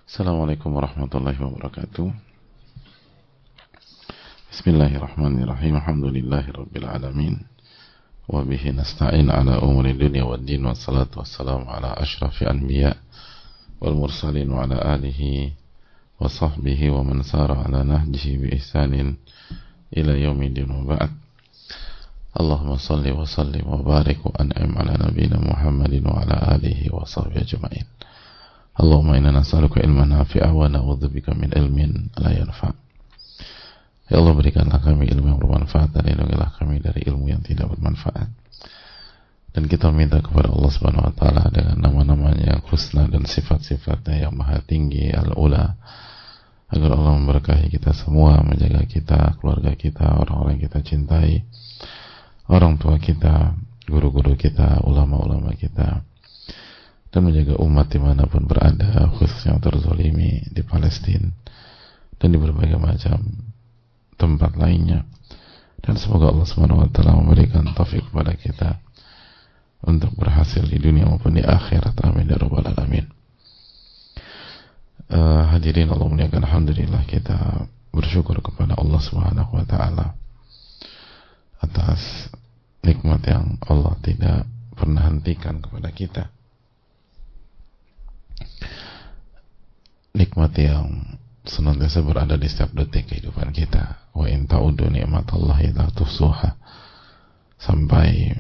Assalamualaikum warahmatullahi wabarakatuh. Bismillahirrahmanirrahim. Alhamdulillahi rabbil alamin. Wa bihi nasta'in ala umuri dunya wad din. Wassalatu wassalamu ala asyrafil anbiya wal mursalin wa ala alihi wa sahbihi wa man sara ala nahjihi bi ihsanin ila yaumil wa ba'd. Allahumma salli wa sallim wa barik wa an'im ala nabiyyina Muhammadin wa ala alihi wa sahbihi ajma'in. Allahumma inna nas'aluka ilman nafi'a wa na'udzubika min ilmin la yanfa'. Ya Allah, berikanlah kami ilmu yang bermanfaat dan lindungilah kami dari ilmu yang tidak bermanfaat. Dan kita minta kepada Allah Subhanahu wa taala dengan nama-namanya yang husna dan sifat-sifatnya yang maha tinggi al-ula, agar Allah memberkahi kita semua, menjaga kita, keluarga kita, orang-orang yang kita cintai, orang tua kita, guru-guru kita, ulama-ulama kita, dan menjaga umat dimanapun berada, khususnya yang terzolimi di Palestina dan di berbagai macam tempat lainnya. Dan semoga Allah SWT memberikan taufik kepada kita untuk berhasil di dunia maupun di akhirat. Amin ya rabbal alamin. Hadirin Allah muliakan, alhamdulillah kita bersyukur kepada Allah SWT atas nikmat yang Allah tidak pernah hentikan kepada kita. Nikmat yang senantiasa berada di setiap detik kehidupan kita. Wa in ta'udu ni'matallahi la tuhsuha. Sampai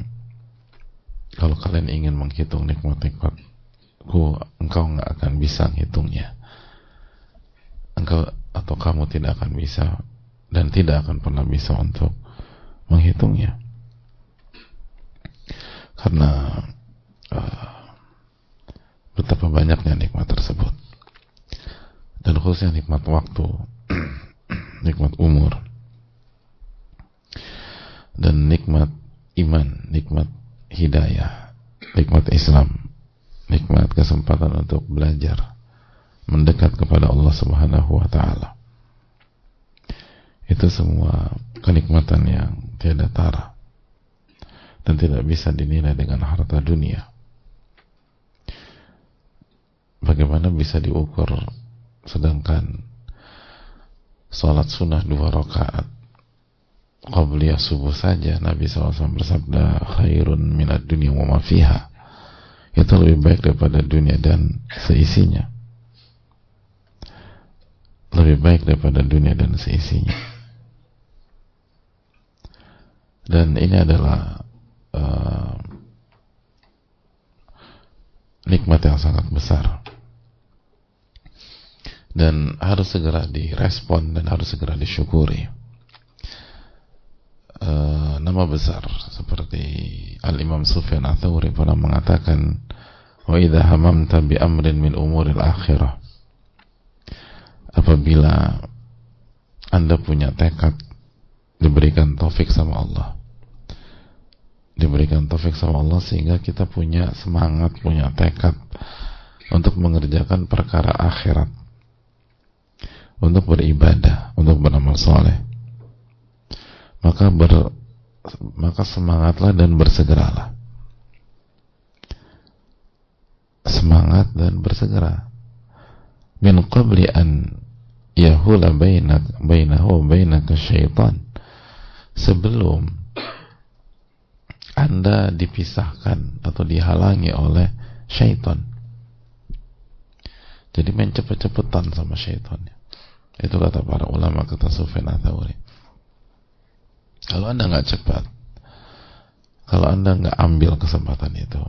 kalau kalian ingin menghitung nikmat-nikmatku, engkau nggak akan bisa menghitungnya. Engkau atau kamu tidak akan bisa dan tidak akan pernah bisa untuk menghitungnya. Karena betapa banyaknya nikmat tersebut. Dan khususnya nikmat waktu, nikmat umur, dan nikmat iman, nikmat hidayah, nikmat Islam, nikmat kesempatan untuk belajar mendekat kepada Allah Subhanahu wa taala. Itu semua kenikmatan yang tiada tara dan tidak bisa dinilai dengan harta dunia. Bagaimana bisa diukur, sedangkan salat sunnah 2 rakaat qabliyah subuh saja Nabi SAW bersabda khairun minad dunya wa ma fiha, itu lebih baik daripada dunia dan seisinya, lebih baik daripada dunia dan seisinya. Dan ini adalah nikmat yang sangat besar dan harus segera direspon dan harus segera disyukuri. Nama besar seperti Al-Imam Sufyan Ats-Tsauri pernah mengatakan, wa idza hamamta bi amrin min umuril akhirah, apabila Anda punya tekad, diberikan taufik sama Allah, diberikan taufik sama Allah sehingga kita punya semangat, punya tekad untuk mengerjakan perkara akhirat, untuk beribadah, untuk beramal soleh, maka semangatlah dan bersegeralah. Semangat dan bersegera. Min qabli an yahula bainahu wa bainaka syaitan, sebelum Anda dipisahkan atau dihalangi oleh syaitan. Jadi main cepet-cepetan sama syaitannya. Itu kata para ulama, kata Sufyan Ats-Tsauri. Kalau Anda nggak cepat, kalau Anda nggak ambil kesempatan itu,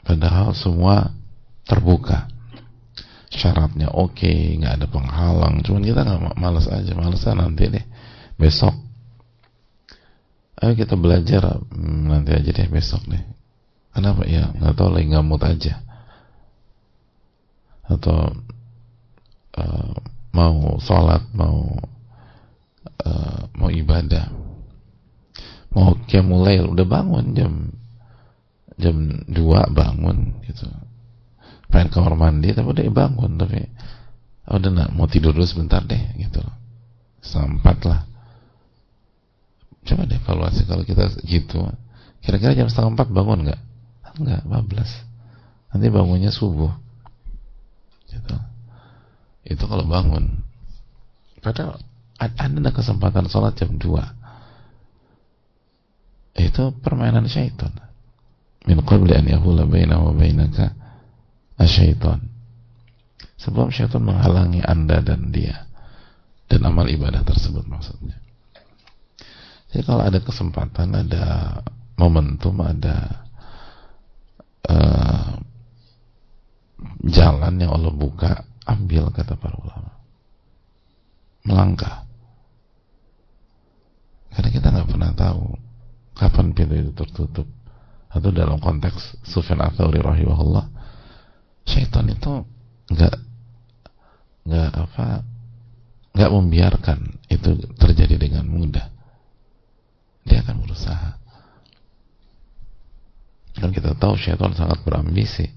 padahal semua terbuka, syaratnya oke, nggak ada penghalang, cuman kita nggak malas aja, malasnya nanti deh, besok. Ayo kita belajar, nanti aja deh, besok deh. Kenapa ya? Nggak tahu, lagi nggak mood aja. Atau mau sholat, mau ibadah, mau qiyamul lail, udah bangun jam 2 bangun gitu, pengen kamar mandi tapi udah bangun, tapi udah mau tidur dulu sebentar deh gitu, 3:30 lah. Coba deh evaluasi kalau kita gitu, kira-kira jam 3:30 bangun nggak? Enggak, bablas. Nanti bangunnya subuh gitu. itu kalau bangun, padahal ada kesempatan sholat jam 2, itu permainan syaitan. Min qabli an yahula baina wa bainaka asyaitan. Sebab syaitan menghalangi Anda dan dia dan amal ibadah tersebut maksudnya. Jadi kalau ada kesempatan, ada momentum, ada jalan yang Allah buka, ambil, kata para ulama. Melangkah. Karena kita nggak pernah tahu kapan pintu itu tertutup. Atau dalam konteks Sufyan Ats-Tsauri rahimahullah, syaitan itu nggak membiarkan itu terjadi dengan mudah. Dia akan berusaha. Dan kita tahu syaitan sangat berambisi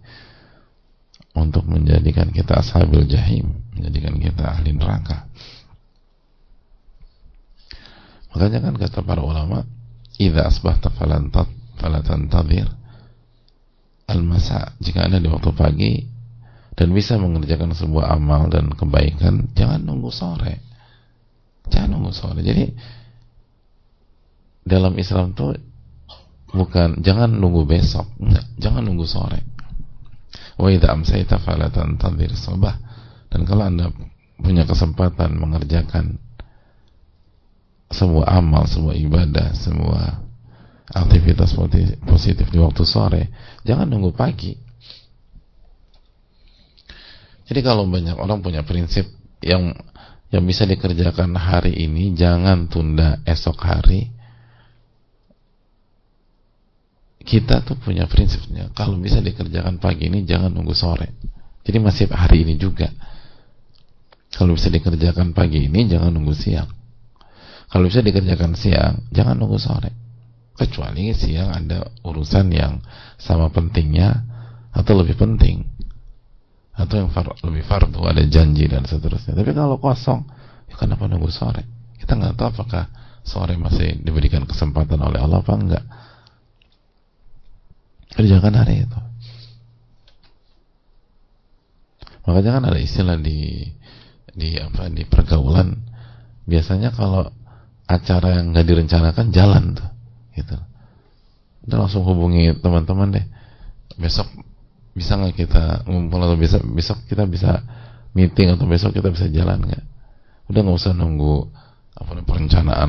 untuk menjadikan kita ashabil jahim, menjadikan kita ahli neraka. Makanya kan kata para ulama, idza asbahta fala tantadhir al-masa. Jika Anda di waktu pagi dan bisa mengerjakan sebuah amal dan kebaikan, jangan nunggu sore. Jangan nunggu sore. Jadi dalam Islam tuh bukan jangan nunggu besok, enggak, jangan nunggu sore. Wa idza amsayta fala tantadhir sabah. Dan kalau Anda punya kesempatan mengerjakan sebuah amal, sebuah ibadah, sebuah aktivitas positif di waktu sore, jangan nunggu pagi. Jadi kalau banyak orang punya prinsip yang bisa dikerjakan hari ini, jangan tunda esok hari. Kita tuh punya prinsipnya, kalau bisa dikerjakan pagi ini, jangan nunggu sore. Jadi masih hari ini juga. Kalau bisa dikerjakan pagi ini, jangan nunggu siang. Kalau bisa dikerjakan siang, jangan nunggu sore. Kecuali siang ada urusan yang sama pentingnya atau lebih penting, atau yang lebih fardu, ada janji dan seterusnya. Tapi kalau kosong, ya kenapa nunggu sore? Kita nggak tahu apakah sore masih diberikan kesempatan oleh Allah apa enggak. Kerjakan hari itu. Makanya kan ada istilah di pergaulan, biasanya kalau acara yang nggak direncanakan jalan tuh, gitu. Udah langsung hubungi teman-teman deh, besok bisa nggak kita ngumpul, atau besok kita bisa meeting, atau besok kita bisa jalan nggak? Udah nggak usah nunggu perencanaan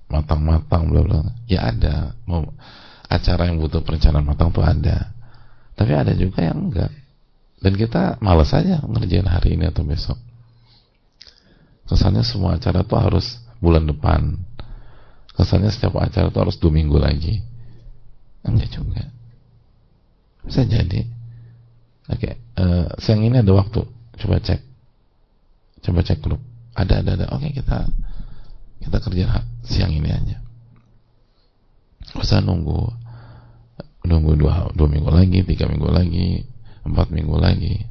matang-matang bla bla. Ya ada acara yang butuh perencanaan matang tuh ada, tapi ada juga yang enggak. Dan kita malas aja ngerjain hari ini atau besok. Kesannya semua acara tuh harus bulan depan. Kesannya setiap acara tuh harus 2 minggu lagi. Enggak juga. Bisa jadi. Oke, siang ini ada waktu. Coba cek grup. Ada. Oke, kita kerja siang ini aja. Nggak usah nunggu 2 minggu lagi, 3 minggu lagi, 4 minggu lagi.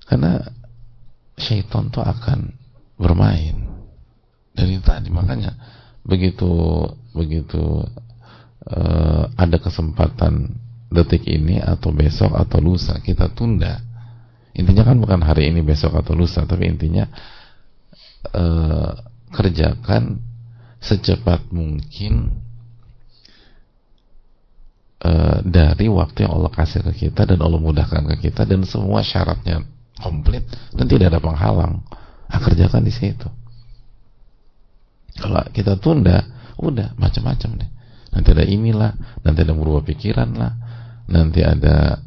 Karena syaitan tuh akan bermain dari tadi. Makanya begitu ada kesempatan detik ini atau besok atau lusa, kita tunda. Intinya kan bukan hari ini, besok atau lusa, tapi intinya kerjakan secepat mungkin dari waktu yang Allah kasih ke kita dan Allah mudahkan ke kita, dan semua syaratnya komplit dan tidak ada penghalang. Kerjakan di situ. Kalau kita tunda, udah macam-macam deh. Nanti ada inilah, nanti ada berubah pikiran lah, nanti ada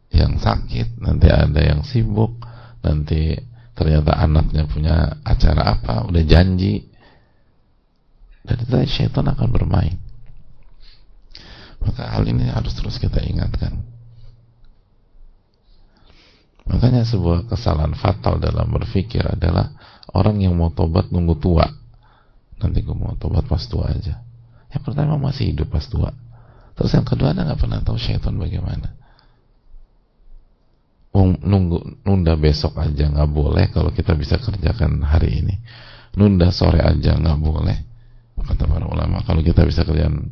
yang sakit, nanti ada yang sibuk, nanti ternyata anaknya punya acara apa, udah janji. Dan itu syaitan akan bermain. Maka hal ini harus terus kita ingatkan. Makanya sebuah kesalahan fatal dalam berpikir adalah orang yang mau tobat nunggu tua. Nanti gue mau tobat pas tua aja. Yang pertama masih hidup pas tua. Terus yang kedua, Anda gak pernah tahu syaitan bagaimana. Nunda besok aja gak boleh kalau kita bisa kerjakan hari ini. Nunda sore aja gak boleh, kata para ulama, kalau kita bisa kerjakan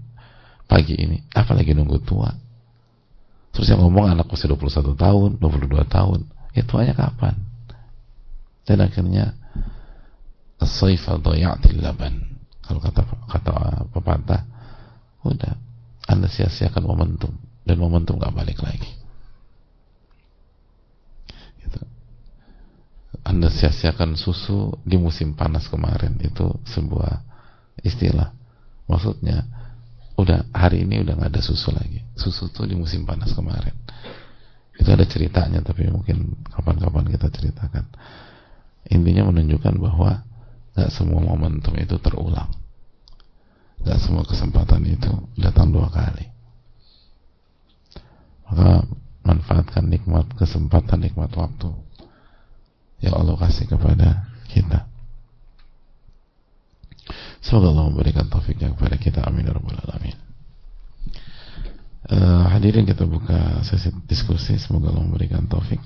pagi ini. Apalagi nunggu tua. Terus yang ngomong anak usia 21 tahun, 22 tahun. Ya tuanya kapan? Dan akhirnya as-sayfa dhaya'til laban. Kalau kata pepatah, udah Anda sia-siakan momentum, dan momentum gak balik lagi. Gitu. Anda sia-siakan susu di musim panas kemarin, itu sebuah istilah. Maksudnya udah hari ini udah nggak ada susu lagi. Susu tuh di musim panas kemarin. Itu ada ceritanya, tapi mungkin kapan-kapan kita ceritakan. Intinya menunjukkan bahwa nggak semua momentum itu terulang. Nggak semua kesempatan itu datang dua kali. Maka manfaatkan nikmat kesempatan, nikmat waktu yang Allah kasih kepada kita. Semoga Allah memberikan taufiknya kepada kita. Amin ya rabbal alamin. Hadirin, kita buka sesi diskusi. Semoga Allah memberikan taufik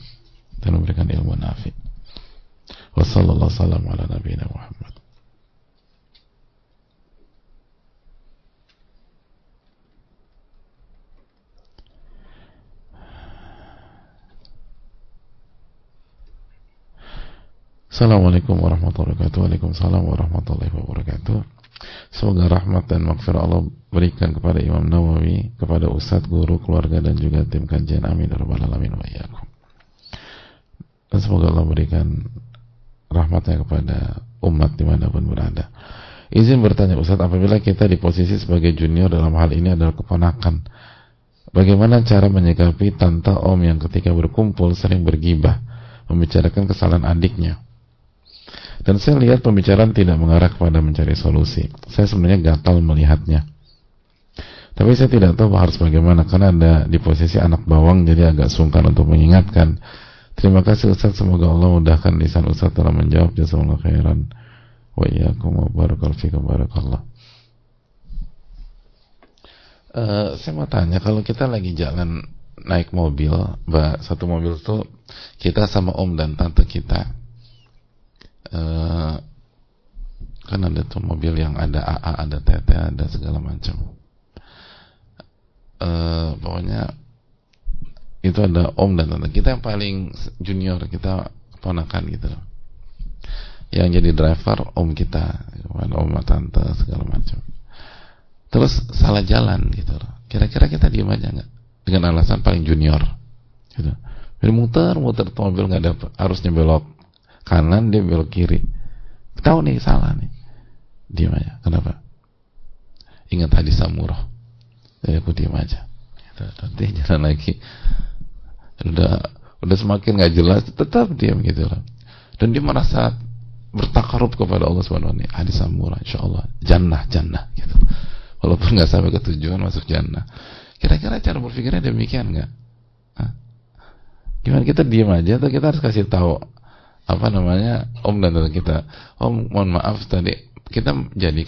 dan memberikan ilmu nafi. Wassallallahu sallam ala nabiyina Muhammad. Assalamualaikum warahmatullahi wabarakatuh. Waalaikumsalam warahmatullahi wabarakatuh. Semoga rahmat dan maghfirah Allah berikan kepada Imam Nawawi, kepada Ustadz, guru, keluarga, dan juga tim kajian. Amin ya rabbal alamin wa iyyakum. Dan semoga Allah berikan rahmatnya kepada umat dimanapun berada. Izin bertanya Ustadz, apabila kita di posisi sebagai junior, dalam hal ini adalah keponakan, bagaimana cara menyikapi tante om yang ketika berkumpul sering bergibah, membicarakan kesalahan adiknya? Dan saya lihat pembicaraan tidak mengarah kepada mencari solusi. Saya sebenarnya gatal melihatnya. Tapi saya tidak tahu harus bagaimana, karena ada di posisi anak bawang, jadi agak sungkan untuk mengingatkan. Terima kasih Ustaz, semoga Allah mudahkan lisan Ustaz dalam menjawab. Jazakallahu khairan. Wa iyyakum wa barakallahu fikum barakallah. Saya mau tanya, kalau kita lagi jalan naik mobil, satu mobil tuh kita sama om dan tante kita. Kan ada tuh mobil yang ada AA, ada TT, ada segala macam. Pokoknya itu ada om dan tante kita yang paling junior, kita keponakan gitu. Yang jadi driver om kita, om tante segala macam. Terus salah jalan gitu. Kira-kira kita diem aja nggak? Dengan alasan paling junior gitu. Jadi muter-muter tuh mobil nggak dapet, harusnya belok kanan, dia belok kiri. Tahu nih salah nih. Diam aja. Kenapa? Ingat hadis Samurah. Jadi aku diam aja. Nanti jalan lagi. Udah semakin nggak jelas, tetap diam gitu loh. Dan dia merasa bertakarub kepada Allah Subhanahu wa taala. Hadis Samurah, insyaallah jannah gitu. Walaupun nggak sampai ke tujuan, masuk jannah. Kira-kira cara berpikirnya demikian nggak? Gimana, kita diam aja atau kita harus kasih tahu om dan tante kita, om mohon maaf tadi kita jadi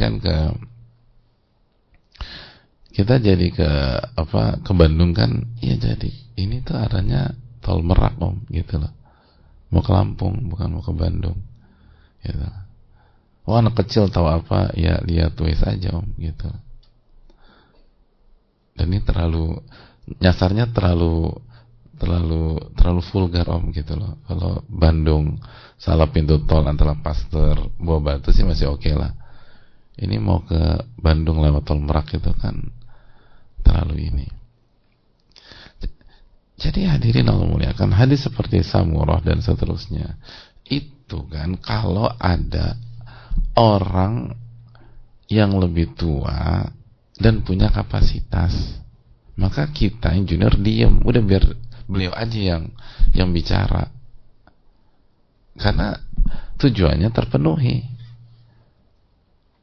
ke Bandung kan? Iya, jadi ini tuh arahnya tol Merak om gitu loh, mau ke Lampung bukan mau ke Bandung gitu. Oh, anak kecil tahu apa ya, lihat tulis aja om gitu. Dan ini nyasarnya terlalu vulgar om gitu loh. Kalau Bandung salah pintu tol antara Pasteur Buah Batu sih masih oke lah. Ini mau ke Bandung lewat tol Merak itu kan terlalu ini. Jadi hadirin Allah muliakan, hadis seperti Samurah dan seterusnya itu kan, kalau ada orang yang lebih tua dan punya kapasitas, maka kita yang junior diem, udah biar beliau aja yang bicara, karena tujuannya terpenuhi,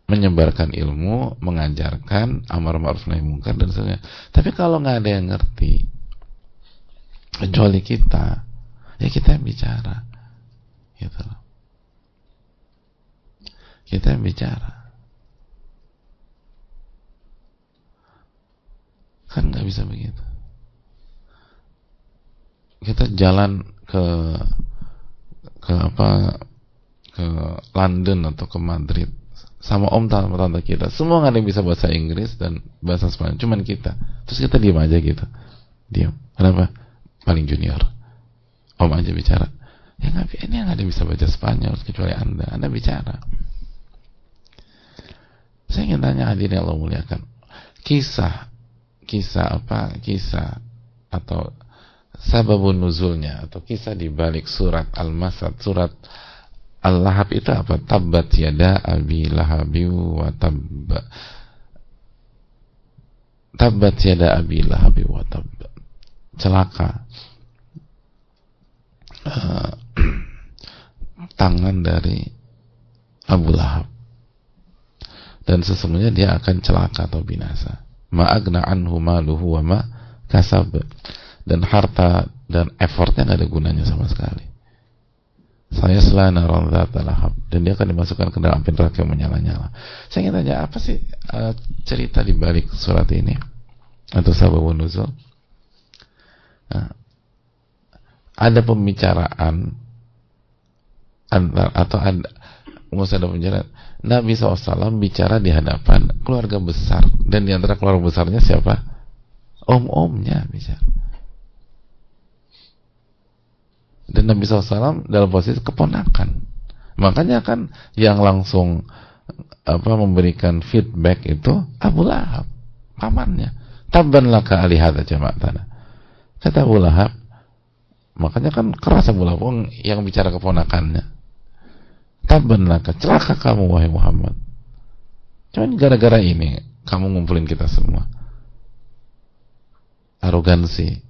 menyebarkan ilmu, mengajarkan amar ma'ruf nahi munkar dan sebagainya. Tapi kalau nggak ada yang ngerti kecuali kita, ya kita yang bicara gitu loh. Kita yang bicara, kan nggak bisa begitu. Kita jalan ke London atau ke Madrid sama om tante kita, semua nggak ada yang bisa bahasa Inggris dan bahasa Spanyol, cuman kita. Terus kita diam aja gitu, diam. Kenapa? Paling junior, Om aja bicara. Ya nggak, ini yang ada bisa baca Spanyol kecuali Anda bicara. Saya ingin tanya hadirin yang Allah muliakan, kisah atau sababun nuzulnya atau kisah di balik surat Al-Masad, surat Al-Lahab itu apa? Tabbat yada abi lahabi wa tabba. Tabbat yada abi lahabi wa tabba. Celaka tangan dari Abu Lahab, dan sesungguhnya dia akan celaka atau binasa. Ma'agna anhu maluhu wa ma kasab, dan harta dan effortnya nggak ada gunanya sama sekali. Saya selana rondzat lahab, dan dia akan dimasukkan ke dalam api neraka yang menyala-nyala. Saya ingin tanya, apa sih cerita di balik surat ini atau sababun nuzul? Ada pembicaraan atau ada pembicaraan Nabi SAW bicara di hadapan keluarga besar, dan di antara keluarga besarnya siapa? Om-omnya bicara. Dan Nabi SAW dalam posisi keponakan. Makanya kan yang langsung memberikan feedback itu Abu Lahab, pamannya. Tabban laka alihada jama'atana. Kata Abu Lahab, makanya kan keras Abu Lahab yang bicara keponakannya. Tabban laka, celaka kamu wahai Muhammad. Cuman gara-gara ini kamu ngumpulin kita semua. Arogansi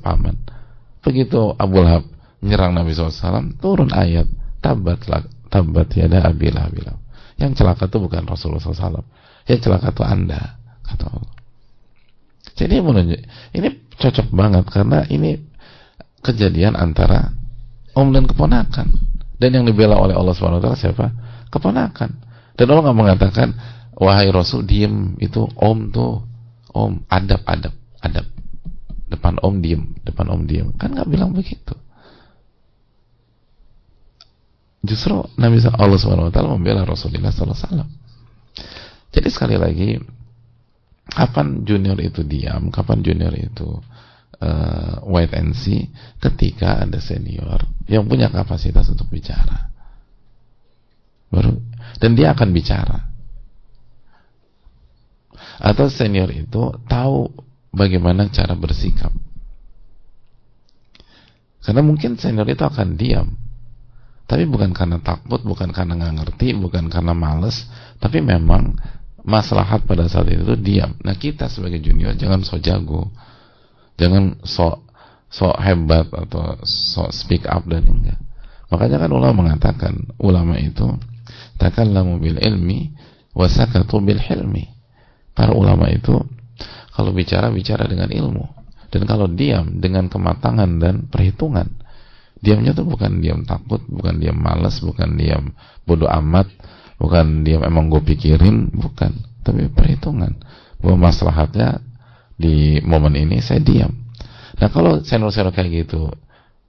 paman. Begitu Abu Lahab menyerang Nabi SAW, turun ayat tabbat yada abi lahab. Yang celaka itu bukan Rasulullah SAW, yang celaka itu Anda, kata Allah. Jadi ini cocok banget karena ini kejadian antara om dan keponakan, dan yang dibela oleh Allah SWT siapa? Keponakan. Dan Allah nggak mengatakan wahai Rasul diem, itu om tuh om, adab depan om diem, kan nggak bilang begitu. Justru Nabi Allah SWT membela Rasulullah SAW. Jadi sekali lagi, kapan junior itu diam, kapan junior itu wait and see, ketika ada senior yang punya kapasitas untuk bicara, dan dia akan bicara, atau senior itu tahu bagaimana cara bersikap. Karena mungkin senior itu akan diam, tapi bukan karena takut, bukan karena nggak ngerti, bukan karena males, tapi memang maslahat pada saat itu diam. Nah, kita sebagai junior jangan sok jago, jangan sok hebat atau sok speak up dan enggak. Makanya kan ulama mengatakan, ulama itu takallamu bil ilmi wa sakatu bil hilmi. Para ulama itu kalau bicara dengan ilmu, dan kalau diam dengan kematangan dan perhitungan. Diamnya itu bukan diam takut, bukan diam malas, bukan diam bodoh amat, bukan diam emang gue pikirin, bukan, tapi perhitungan bahwa maslahatnya di momen ini saya diam. Nah, kalau senior-senior kayak gitu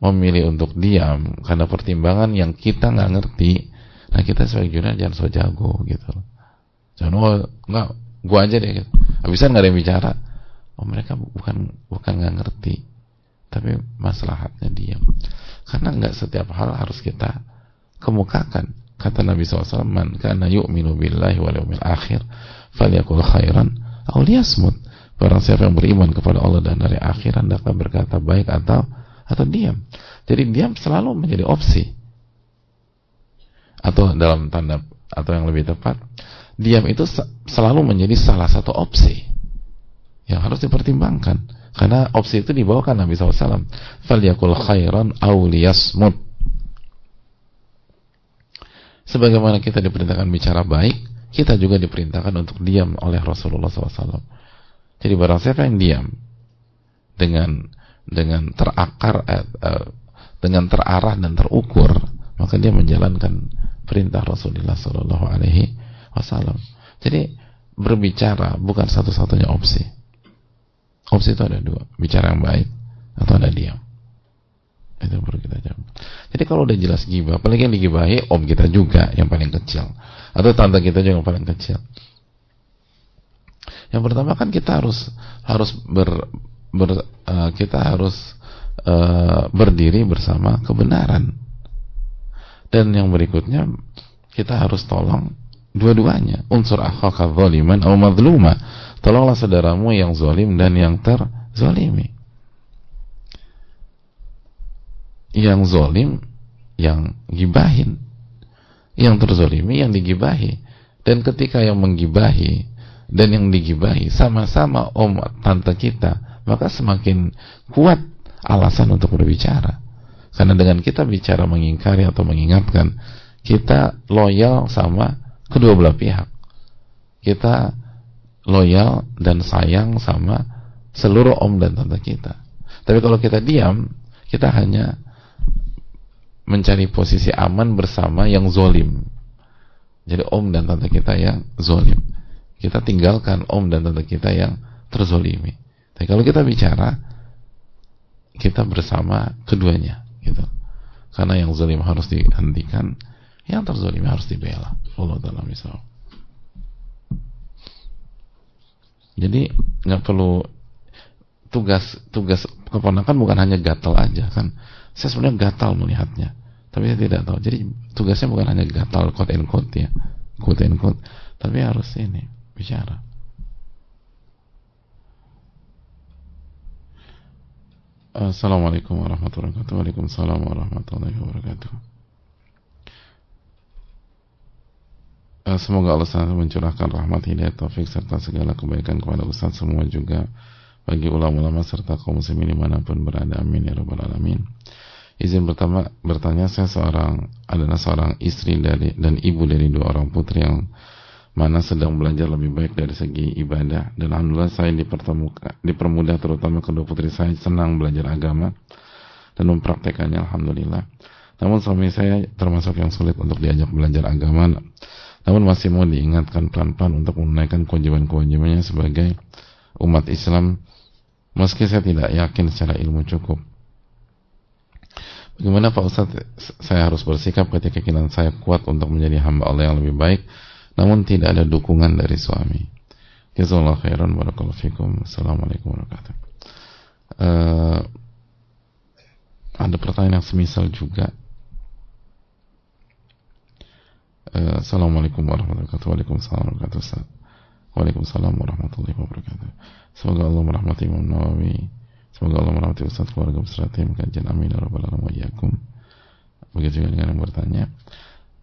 memilih untuk diam karena pertimbangan yang kita nggak ngerti, nah kita sebagai junior jangan so jago gitu. Jangan nggak, gue aja deh gitu. Habisan nggak ada yang bicara. Oh, mereka bukan nggak ngerti, tapi maslahatnya diam. Karena nggak setiap hal harus kita kemukakan. Kata Nabi SAW, man kana yu'minu billahi wal yawmil akhir falyakul khairan aw liyasmut. Barang siapa yang beriman kepada Allah dan hari akhir, hendaklah berkata baik atau diam. Jadi diam selalu menjadi opsi. Atau dalam tanda, atau yang lebih tepat, diam itu selalu menjadi salah satu opsi yang harus dipertimbangkan. Karena opsi itu dibawakan Nabi SAW. Falyakul khairan aw liyasmut. Sebagaimana kita diperintahkan bicara baik, kita juga diperintahkan untuk diam oleh Rasulullah SAW. Jadi barang siapa yang diam dengan terakar, dengan terarah dan terukur, maka dia menjalankan perintah Rasulullah SAW. Jadi berbicara bukan satu-satunya opsi. Opsi itu ada dua, bicara yang baik atau ada diam. Itu perlu kita jawab. Jadi kalau udah jelas gibah, apalagi yang digibahi om kita juga yang paling kecil, atau tante kita juga yang paling kecil. Yang pertama kan kita harus berdiri bersama kebenaran. Dan yang berikutnya, kita harus tolong dua-duanya. Unsur akhaka zaliman aw madluma. Tolonglah saudaramu yang zalim dan yang terzalimi. Yang zalim yang gibahin, yang terzalimi yang digibahi. Dan ketika yang menggibahi dan yang digibahi sama-sama om tante kita, maka semakin kuat alasan untuk berbicara. Karena dengan kita bicara mengingkari atau mengingatkan, kita loyal sama kedua belah pihak. Kita loyal dan sayang sama seluruh om dan tante kita. Tapi kalau kita diam, kita hanya mencari posisi aman bersama yang zolim. Jadi om dan tante kita yang zolim, kita tinggalkan om dan tante kita yang terzolimi. Tapi kalau kita bicara, kita bersama keduanya gitu. Karena yang zalim harus dihentikan, yang terzalimi harus dibela. Allah Ta'ala misal. Jadi nggak perlu tugas keponakan bukan hanya gatal aja kan. Saya sebenarnya gatal melihatnya, tapi saya tidak tahu. Jadi tugasnya bukan hanya gatal quote and quote ya, quote and quote, tapi harus ini bicara. Assalamualaikum warahmatullahi wabarakatuh. Waalaikumsalam warahmatullahi wabarakatuh. Semoga Allah SWT mencurahkan rahmat, hidayah, taufik serta segala kebaikan kepada Ustaz semua, juga bagi ulama-ulama serta kaum muslimin dimanapun berada. Amin ya rabbal alamin. Izin pertama bertanya, saya adalah seorang istri dan ibu dari 2 orang putri yang mana sedang belajar lebih baik dari segi ibadah, dan alhamdulillah saya dipermudah, terutama kedua putri saya senang belajar agama dan mempraktekannya, alhamdulillah. Namun suami saya termasuk yang sulit untuk diajak belajar agama, namun masih mau diingatkan pelan-pelan untuk menunaikan kewajiban-kewajibannya sebagai umat Islam, meski saya tidak yakin secara ilmu cukup. Bagaimana Pak Ustadz saya harus bersikap ketika keinginan saya kuat untuk menjadi hamba Allah yang lebih baik, namun tidak ada dukungan dari suami? Jazakallahu khairan, barakallahu fikum. Assalamualaikum warahmatullahi wabarakatuh. Ada pertanyaan yang semisal juga. Assalamualaikum warahmatullahi wabarakatuh. Waalaikumsalam warahmatullahi wabarakatuh. Waalaikumsalam warahmatullahi wabarakatuh. Semoga Allah merahmati Imam Nawawi. Semoga Allah merahmati Ustaz, keluarga beserta tim kajian. Amin ya rabbal alamin wa iyyakum. Begitu juga dengan yang bertanya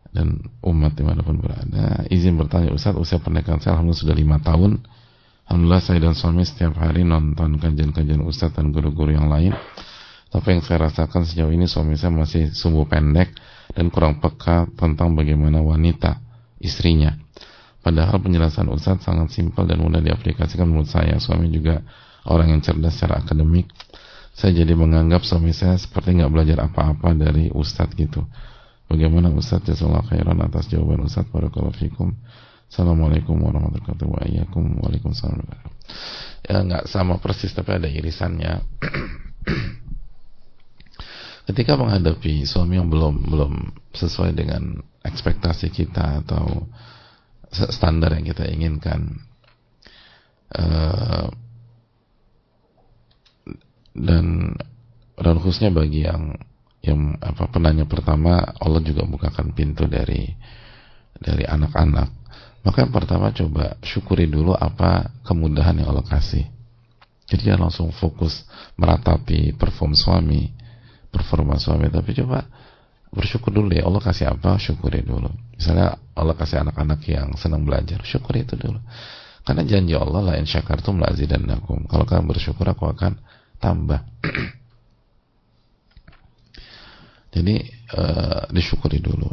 dan umat dimanapun berada. Izin bertanya Ustaz, usia pernikahan saya alhamdulillah sudah 5 tahun. Alhamdulillah saya dan suami setiap hari nonton kajian-kajian Ustaz dan guru-guru yang lain. Tapi yang saya rasakan sejauh ini suami saya masih sumbu pendek dan kurang peka tentang bagaimana wanita istrinya. Padahal penjelasan Ustaz sangat simpel dan mudah diaplikasikan menurut saya. Suami juga orang yang cerdas secara akademik. Saya jadi menganggap suami saya seperti nggak belajar apa-apa dari Ustaz gitu. Bagaimana Ustaz? Jazakallahu khairan atas jawaban Ustaz. Barakallahu fikum. Assalamualaikum warahmatullahi wabarakatuh. Wa iyyakum. Waalaikumsalam. Ya nggak sama persis tapi ada irisannya. Ketika menghadapi suami yang belum sesuai dengan ekspektasi kita atau standar yang kita inginkan, dan khususnya bagi yang penanya pertama, Allah juga bukakan pintu dari anak-anak. Maka yang pertama, coba syukuri dulu apa kemudahan yang Allah kasih. Jadi jangan langsung fokus meratapi performa suami, tapi coba bersyukur dulu ya, Allah kasih apa, syukuri dulu. Misalnya Allah kasih anak-anak yang senang belajar, syukuri itu dulu. Karena janji Allah, la in syakartum la azidannakum. Kalau kalian bersyukur, aku akan tambah. Jadi disyukuri dulu.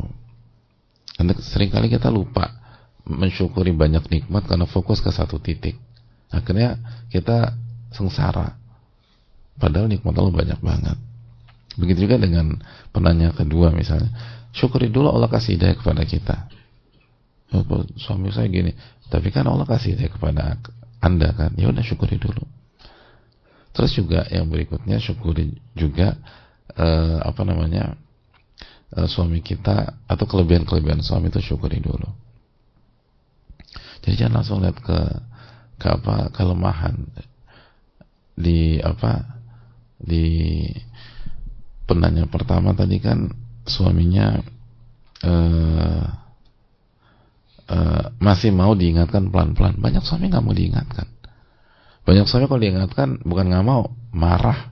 Karena seringkali kita lupa mensyukuri banyak nikmat karena fokus ke satu titik. Akhirnya kita sengsara. Padahal nikmat Allah banyak banget. Begitu juga dengan penanya kedua misalnya. Syukuri dulu Allah kasih hidayah kepada kita. Suami saya gini, tapi kan Allah kasih hidayah kepada Anda kan. Ya udah syukuri dulu. Terus juga yang berikutnya, syukuri juga suami kita atau kelebihan-kelebihan suami itu syukuri dulu. Jadi jangan langsung lihat ke kelemahan Di penanya pertama tadi kan suaminya masih mau diingatkan pelan-pelan. Banyak suami nggak mau diingatkan. Banyak suami kalau diingatkan bukan nggak mau, marah.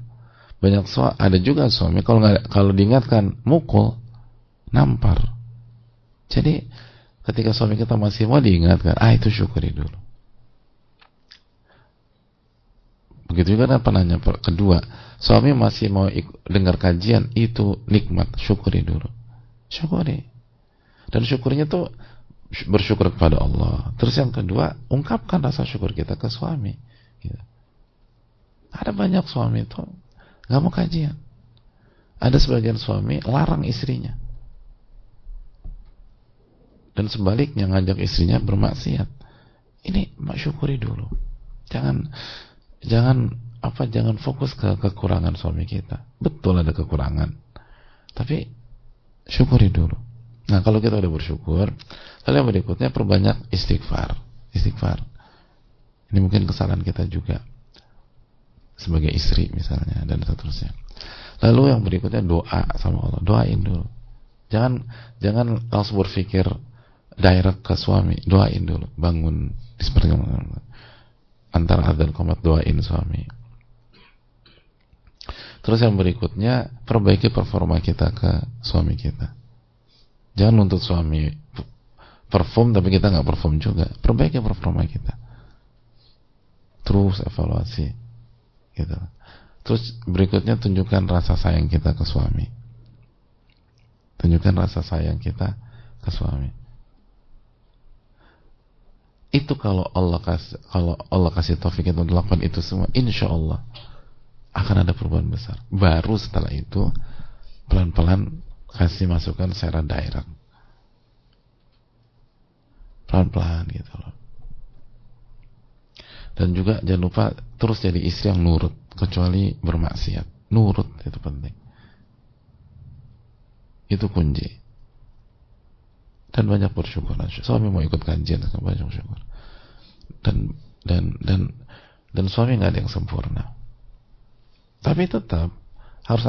Ada juga suami kalau diingatkan mukul, nampar. Jadi ketika suami kita masih mau diingatkan, itu syukuri dulu. Begitu juga penanya kedua, suami masih mau dengar kajian, itu nikmat, syukuri dulu. Syukuri. Dan syukurnya tuh bersyukur kepada Allah. Terus yang kedua, ungkapkan rasa syukur kita ke suami. Gitu. Ada banyak suami itu nggak mau kajian. Ada sebagian suami larang istrinya, dan sebaliknya ngajak istrinya bermaksiat. Ini syukuri dulu. Jangan fokus ke kekurangan suami kita. Betul ada kekurangan, tapi syukuri dulu. Nah, kalau kita udah bersyukur, lalu yang berikutnya perbanyak istighfar. Ini mungkin kesalahan kita juga sebagai istri misalnya, dan seterusnya. Lalu yang berikutnya doa sama Allah. Doain dulu. Jangan langsung berpikir direct ke suami. Doain dulu. Bangun di sepertiga antara adzan qomat, doain suami. Terus yang berikutnya, perbaiki performa kita ke suami kita. Jangan nuntut suami perform tapi kita nggak perform juga. Perbaiki performa kita. Terus evaluasi. Gitu. Terus berikutnya, tunjukkan rasa sayang kita ke suami. Tunjukkan rasa sayang kita ke suami. Itu kalau Allah kasih taufik kita untuk melakukan itu semua, insya Allah akan ada perubahan besar. Baru setelah itu pelan-pelan kasih masukan secara direct, pelan-pelan gitu loh. Dan juga jangan lupa terus jadi istri yang nurut, kecuali bermaksiat. Nurut itu penting, itu kunci. Dan banyak bersyukur. Suami mau ikut kajian, banyak bersyukur. Dan suami nggak ada yang sempurna, tapi tetap harus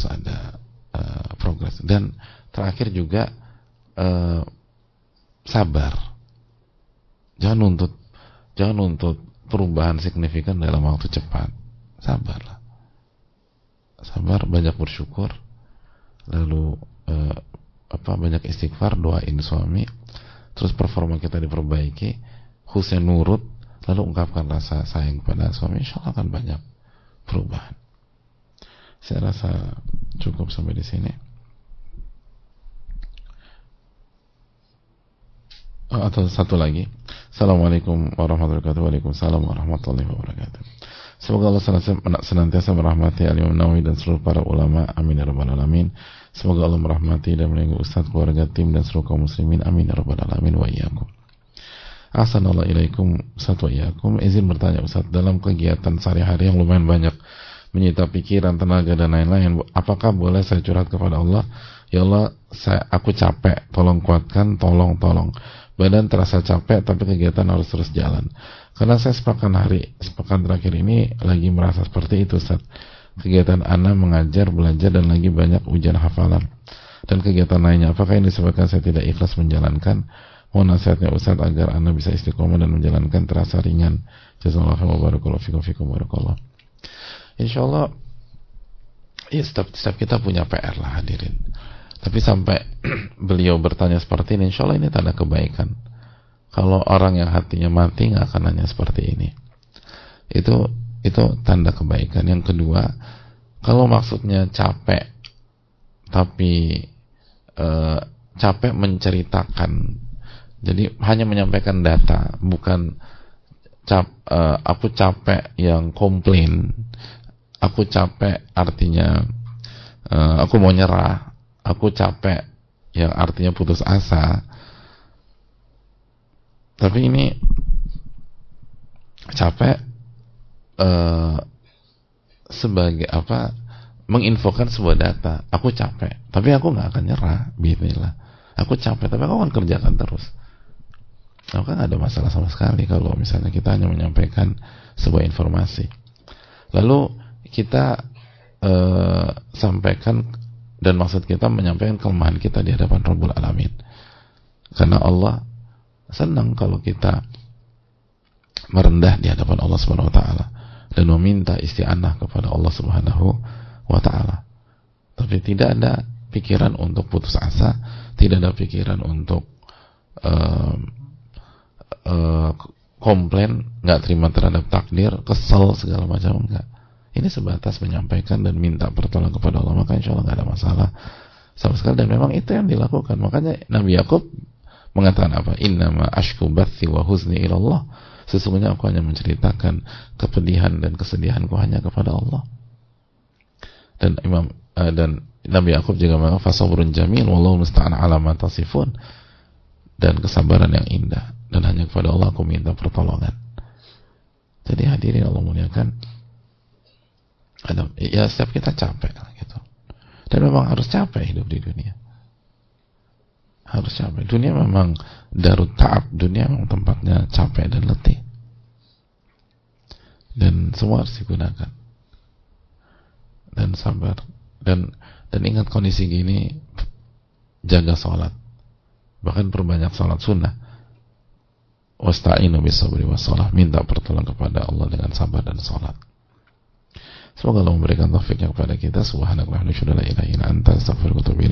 ada progres. Dan terakhir juga sabar. Jangan nuntut perubahan signifikan dalam waktu cepat. Sabarlah. Sabar, banyak bersyukur, lalu banyak istighfar, doain suami, terus performa kita diperbaiki, khususnya nurut, lalu ungkapkan rasa sayang kepada suami. Insyaallah akan banyak perubahan. Saya rasa cukup sampai di sini. Atau satu lagi. Assalamualaikum warahmatullahi wabarakatuh. Waalaikumsalam warahmatullahi wabarakatuh. Semoga Allah senantiasa merahmati Al-Imam Nawawi dan seluruh para ulama. Amin ya rabbal alamin. Semoga Allah merahmati dan melindungi Ustaz, keluarga, tim dan seluruh kaum muslimin. Amin ya rabbal alamin wa iyyakum. Assalamualaikum ilaikum Ustaz wa iyyakum. Izin bertanya Ustaz, dalam kegiatan sehari-hari yang lumayan banyak menyita pikiran, tenaga dan lain-lain, apakah boleh saya curhat kepada Allah? Ya Allah, aku capek, tolong kuatkan, tolong. Badan terasa capek, tapi kegiatan harus terus jalan. Karena saya sepekan terakhir ini lagi merasa seperti itu, Ustaz. Kegiatan ana mengajar, belajar, dan lagi banyak ujian hafalan dan kegiatan lainnya. Apakah ini disebabkan saya tidak ikhlas menjalankan? Mohon nasihatnya Ustaz agar ana bisa istiqomah dan menjalankan terasa ringan. Jazakallahu khairan wa barakallahu fikum barakallah. Insyaallah, ya setiap kita punya PR lah hadirin. Tapi sampai beliau bertanya seperti ini, insya Allah ini tanda kebaikan. Kalau orang yang hatinya mati nggak akan nanya seperti ini. Itu tanda kebaikan. Yang kedua, kalau maksudnya capek, tapi capek menceritakan, jadi hanya menyampaikan data, bukan aku capek yang komplain, aku capek artinya aku mau nyerah, aku capek yang artinya putus asa. Tapi ini capek sebagai menginfokan sebuah data. Aku capek, tapi aku nggak akan nyerah. Bismillah. Aku capek, tapi aku akan kerjakan terus. Maka nggak ada masalah sama sekali kalau misalnya kita hanya menyampaikan sebuah informasi. Lalu kita sampaikan, dan maksud kita menyampaikan kelemahan kita di hadapan Rabbul Alamin. Karena Allah senang kalau kita merendah di hadapan Allah Subhanahu wa taala dan meminta isti'anah kepada Allah Subhanahu wa taala. Tapi tidak ada pikiran untuk putus asa, tidak ada pikiran untuk komplain, nggak terima terhadap takdir, kesel segala macam, enggak. Ini sebatas menyampaikan dan minta pertolongan kepada Allah, maka insya Allah nggak ada masalah sama sekali. Dan memang itu yang dilakukan. Makanya Nabi Yakub mengatakan apa? Innama ashku bathi wa huzni ilallah. Sesungguhnya aku hanya menceritakan kepedihan dan kesedihanku hanya kepada Allah. Dan Nabi Yakub juga mengatakan fasabrun jamil wallahu musta'an ala ma tasifun. Dan kesabaran yang indah, dan hanya kepada Allah aku minta pertolongan. Jadi hadirin Allah muliakan, ya setiap kita capek gitu. Dan memang harus capek hidup di dunia. Harus capek. Dunia memang darut ta'ab, dunia memang tempatnya capek dan letih. Dan semua harus digunakan. Dan sabar. Dan ingat kondisi gini, jaga sholat. Bahkan perbanyak sholat sunnah. Wasta'inu bisabri wassalah. Minta pertolongan kepada Allah dengan sabar dan sholat. Semoga Allah memberikan taufiknya kepada kita. Subhanallah wa bihamdihi, la ilaha illa anta, astaghfiruka wa atubu ilaik.